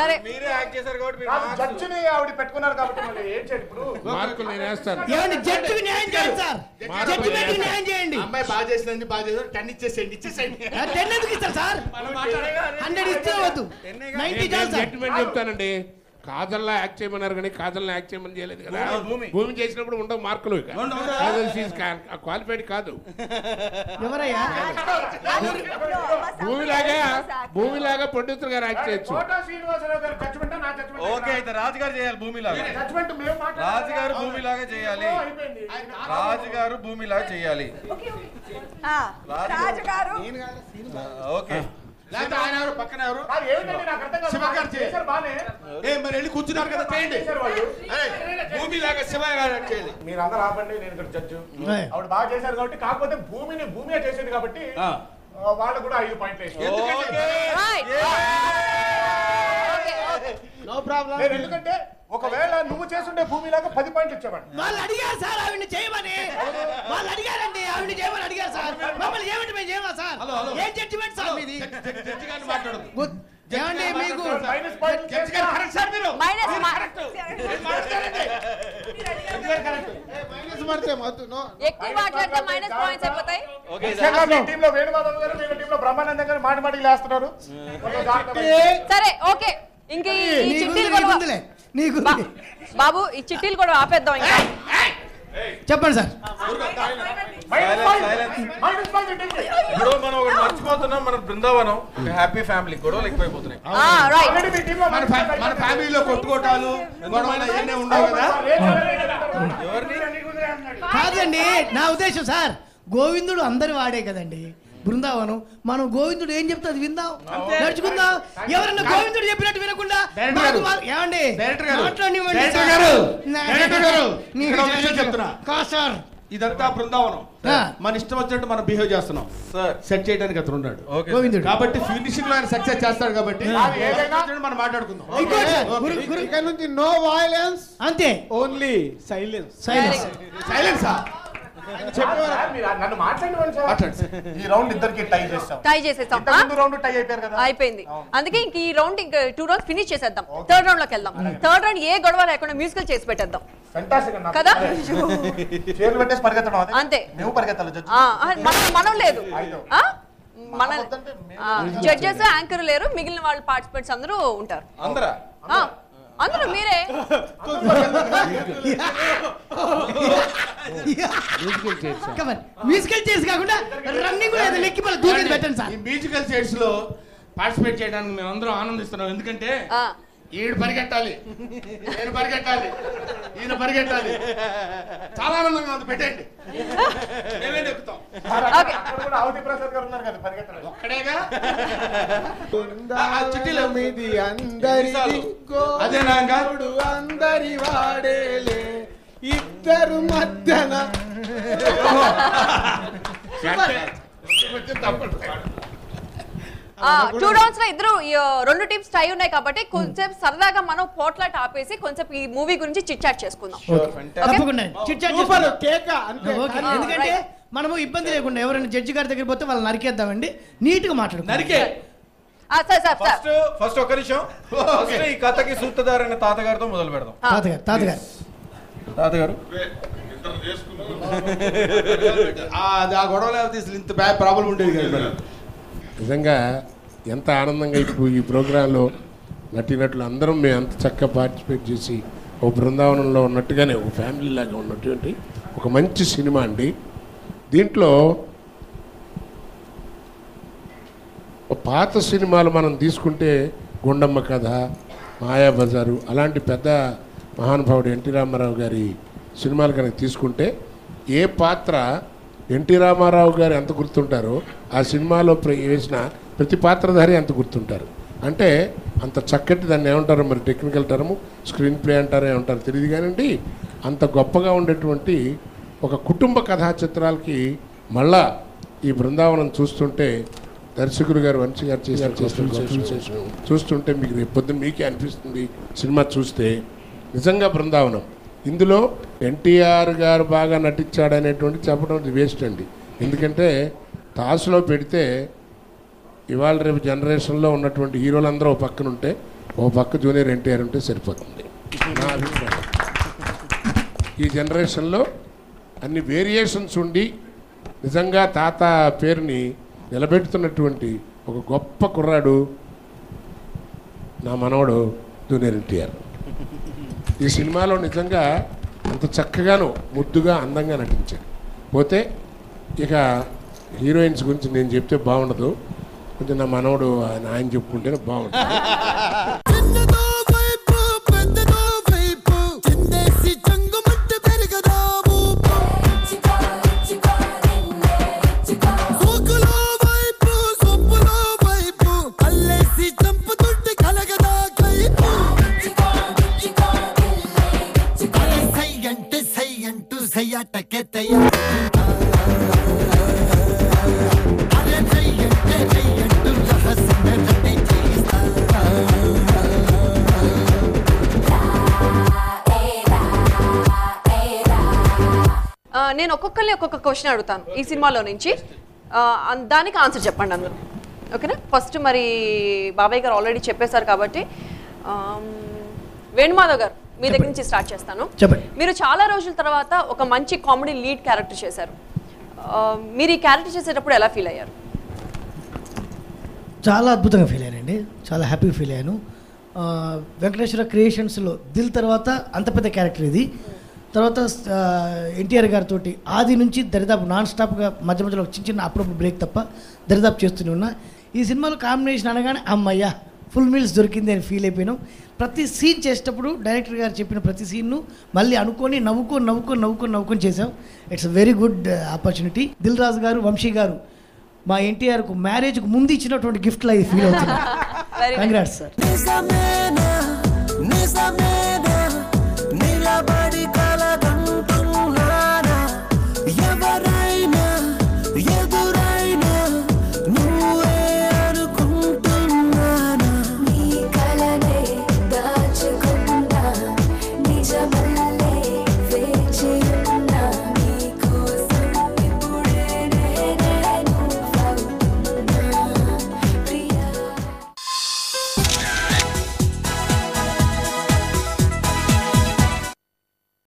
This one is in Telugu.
సరే మీరే యాక్ట్ చేశారు కాబట్టి జడ్జిని ఆవిడ పెట్టుకున్నారు కాబట్టి మళ్ళీ ఏం చేయండి ఇప్పుడు మార్కులు నేను వేస్తాను. జడ్జికి న్యాయం చేయండి సార్, జడ్జిమెంట్కి న్యాయం చేయండి. అమ్మాయి బాగా చేసింది, బాగా చేశారు, 10 ఇచ్చేసేయండి. 10 ఎందుకు ఇస్తారు సార్? 100 ఇస్తే వద్దు, 90 చాలు సార్. జడ్జిమెంట్ చెప్తానండి. కాజల్లా యాక్ట్ చేయమన్నారు కానీ కాజల్లా యాక్ట్ చేయమని చేయలేదు కదా. భూమి చేసినప్పుడు ఉండవు మార్కులు. క్వాలిఫైడ్ కాదు. ఎవరయ్యా? భూమిలాగా ప్రొడ్యూసర్ గారు యాక్ట్ చేయొచ్చు. ఓకే అయితే రాజుగారు చేయాలి భూమిలాగా. రాజుగారు భూమిలాగా చేయాలి. రాజుగారు భూమిలాగా చేయాలి. రాజుగారు ఓకే ఆయన ఎవరు పక్కన ఎవరు మరి వెళ్ళి కూర్చున్నారు కదా, చేయండి. భూమిలాగా శివ గారు చేయాలి. మీరు అందరూ ఆపండి, నేను ఇక్కడ జడ్జు. ఆవిడ బాగా చేశారు కాబట్టి, కాకపోతే భూమిగా చేసింది కాబట్టి వాళ్ళు కూడా 5 పాయింట్లు ఎందుకంటే ఒకవేళ నువ్వు చేస్తుంటే భూమిలాగా 10 పాయింట్లు ఇచ్చేవాడు. వాళ్ళు అడిగారు సార్ ఆవిడ్ని చేయమని, వాళ్ళు అడిగారండి ఆవిడ్ని చేయమని అడిగారు సార్. మమ్మల్ని ఏమంటే మేము చేయమా సార్? ఏం జడ్జిమెంట్ సార్ మీది? ఏమండి మీకు ఎక్కువ మాట్లాడితే మైనస్ పాయింట్స్ అయిపోతాయి. టీంలో వేణుమాధవ్ గారు, మీ టీంలో బ్రహ్మానందం గారు మాటి లేస్తున్నారు. సరే ఓకే, ఇంక ఈ చిట్టీలు కూడా బాబు, ఈ చిట్టీలు కూడా ఆపేద్దాం. ఇంకా చెప్పండి సార్. ఇప్పుడు మనం ఒకటి మర్చిపోతున్నాం, మన బృందావనం హ్యాపీ ఫ్యామిలీ, గొడవలు ఎక్కువైపోతున్నాయి. మన ఫ్యామిలీలో కొట్టుకోటాలు గొడవలు ఏమీ ఉండవు కదా. కాదండి నా ఉద్దేశం సార్, గోవిందుడు అందరి వాడే కదండి బృందావనం. మనం గోవిందుడు ఏం చెప్తే అది విందాం, నడుచుకుందాం. ఎవరన్నా గోవిందుడు చెప్పినట్టు వినకుండా ఏమండి సార్, ఇదంతా బృందావనం. మన ఇష్టం వచ్చినట్టు మనం బిహేవ్ చేస్తున్నాం. సెట్ చేయడానికి అతను ఉన్నాడు గోవిందుడు, కాబట్టి ఫినిషింగ్ లో ఆయన సక్సెస్ చేస్తాడు. కాబట్టి మనం మాట్లాడుకుందాం. ఇక్కడ నుంచి నో వైలెన్స్, అంతే, ఓన్లీ సైలెన్స్. సైలెన్సా? నన్ను మాట్లాడి ఈ రౌండ్ ఇద్దరికి టై చేసేస్తాం. ముందు రౌండ్ టై అయిపోయారు కదా, అయిపోయింది. అందుకే ఇంక ఈ రౌండ్ ఇంకా 2 రౌండ్స్ ఫినిష్ చేసేద్దాం. థర్డ్ రౌండ్ లోకి వెళ్దాం. థర్డ్ రౌండ్ ఏ గొడవ లేకుండా మ్యూజికల్ చేసి పెట్టేద్దాం కదా. అంతే, మనం లేదు, మన జడ్జెస్ యాంకర్ లేరు, మిగిలిన వాళ్ళు పార్టిసిపెంట్స్ అందరూ ఉంటారు. అందరూ మీరే. మ్యూజికల్ చైర్స్ కాకుండా రన్నింగ్ కూడా లెక్కి మళ్ళీ దూకేది పెట్టండి సార్. ఈ మ్యూజికల్ చైర్స్ లో పార్టిసిపేట్ చేయడానికి మేము అందరం ఆనందిస్తున్నాం. ఎందుకంటే ఈడు పరిగెట్టాలి, నేను పరిగెట్టాలి, ఈయన పరిగెట్టాలి. చాలా ఆనందంగా ఉంది. పెట్టండి, మేమే ఎక్కుతాం. ఒక్కడేగా చిట్టీలో మీది అందరి అదేనా అందరి వాడేలే ఇద్దరు మధ్యన. టూ రౌండ్స్ లో ఇద్దరు 2 టీమ్స్ టై ఉన్నాయి కాబట్టి కొంచెం సరదాగా మనం పోట్లాట ఆపేసి కొంచెం ఈ మూవీ గురించి చిట్ చాట్ చేసుకుందాం. ఎందుకంటే మనము ఇబ్బంది లేకుండా ఎవరైనా జడ్జి గారి దగ్గర పోతే వాళ్ళు నరికేద్దామండి, నీట్ గా మాట్లాడుకుందాం. ఫస్ట్ ఒక నిమిషం, ఈ కథకి సూత్రధారైన తాతగారితో మొదలు పెడదాం. తాతగారు ఆ గొడవలు తీసి ఇంత ప్రాబ్లం ఉండేది కదా. నిజంగా ఎంత ఆనందంగా ఇప్పుడు ఈ ప్రోగ్రాంలో నటినట్లు అందరం మేము అంత చక్కగా పార్టిసిపేట్ చేసి ఒక బృందావనంలో ఉన్నట్టుగానే ఒక ఫ్యామిలీ లాగా ఉన్నటువంటి ఒక మంచి సినిమా అండి. దీంట్లో పాత సినిమాలు మనం తీసుకుంటే గుండమ్మ కథ, మాయాబజారు అలాంటి పెద్ద మహానుభావుడు ఎన్టీ రామారావు గారి సినిమాలు కనుక తీసుకుంటే ఏ పాత్ర ఎన్టీ రామారావు గారు ఎంత గుర్తుంటారో ఆ సినిమాలో వేసిన ప్రతి పాత్రధారి అంత గుర్తుంటారు. అంటే అంత చక్కటి దాన్ని ఏమంటారో మరి టెక్నికల్ టర్ము స్క్రీన్ ప్లే అంటారో ఏమంటారు తెలియదు కానివ్వండి, అంత గొప్పగా ఉండేటువంటి ఒక కుటుంబ కథా చిత్రాలకి మళ్ళా ఈ బృందావనం చూస్తుంటే దర్శకులు గారు వంశీ గారు చూస్తుంటే మీకు రేపు పొద్దున్న మీకే అనిపిస్తుంది సినిమా చూస్తే నిజంగా బృందావనం. ఇందులో ఎన్టీఆర్ గారు బాగా నటించాడనేటువంటి చెప్పడం వేస్ట్ అండి. ఎందుకంటే టాస్లో పెడితే ఇవాళ రేపు జనరేషన్లో ఉన్నటువంటి హీరోలందరూ పక్కన ఉంటే ఓ పక్క జూనియర్ ఎన్టీఆర్ ఉంటే సరిపోతుంది నా అభిప్రాయం. ఈ జనరేషన్లో అన్ని వేరియేషన్స్ ఉండి నిజంగా తాత పేరుని నిలబెడుతున్నటువంటి ఒక గొప్ప కుర్రాడు నా మనవడు జూనియర్ ఎన్టీఆర్. ఈ సినిమాలో నిజంగా అంత చక్కగాను ముద్దుగా అందంగా నటించాడు. పోతే ఇక హీరోయిన్స్ గురించి నేను చెప్తే బాగుండదు, కొంచెం నా మనవడు ఆయన చెప్పుకుంటేనే బాగుంటుంది. నేను ఒక్కొక్కరిని ఒక్కొక్క క్వశ్చన్ అడుగుతాను ఈ సినిమాలో నుంచి, దానికి ఆన్సర్ చెప్పండి అందరూ, ఓకేనా? ఫస్ట్ మరి బాబాయ్ గారు ఆల్రెడీ చెప్పేశారు కాబట్టి వేణుమాధవ్ గారు మీ దగ్గర నుంచి స్టార్ట్ చేస్తాను. మీరు చాలా రోజుల తర్వాత ఒక మంచి కామెడీ లీడ్ క్యారెక్టర్ చేశారు. మీరు ఈ క్యారెక్టర్ చేసేటప్పుడు ఎలా ఫీల్ అయ్యారు? చాలా అద్భుతంగా ఫీల్ అయ్యానండి, చాలా హ్యాపీగా ఫీల్ అయ్యాను. వెంకటేశ్వర క్రియేషన్స్లో దిల్ తర్వాత అంత పెద్ద క్యారెక్టర్ ఇది. తర్వాత ఎన్టీఆర్ గారితో ఆది నుంచి దరిదాపు నాన్ స్టాప్గా మధ్య మధ్యలో చిన్న చిన్న అప్పుడప్పుడు బ్రేక్ తప్ప దరిదాపు చేస్తూనే ఉన్నా. ఈ సినిమాలో కాంబినేషన్ అనగానే అమ్మయ్యా ఫుల్ మీల్స్ దొరికింది అని ఫీల్ అయిపోయినాం. ప్రతి సీన్ చేసేటప్పుడు డైరెక్టర్ గారు చెప్పిన ప్రతి సీన్ను మళ్ళీ అనుకొని నవ్వుకొని చేసాం. It's a very good opportunity. Dil Raju గారు, వంశీ గారు మా ఎన్టీఆర్కు మ్యారేజ్కు ముందు ఇచ్చినటువంటి గిఫ్ట్లో ఇది ఫీల్ అవుతుంది. Congrats sir.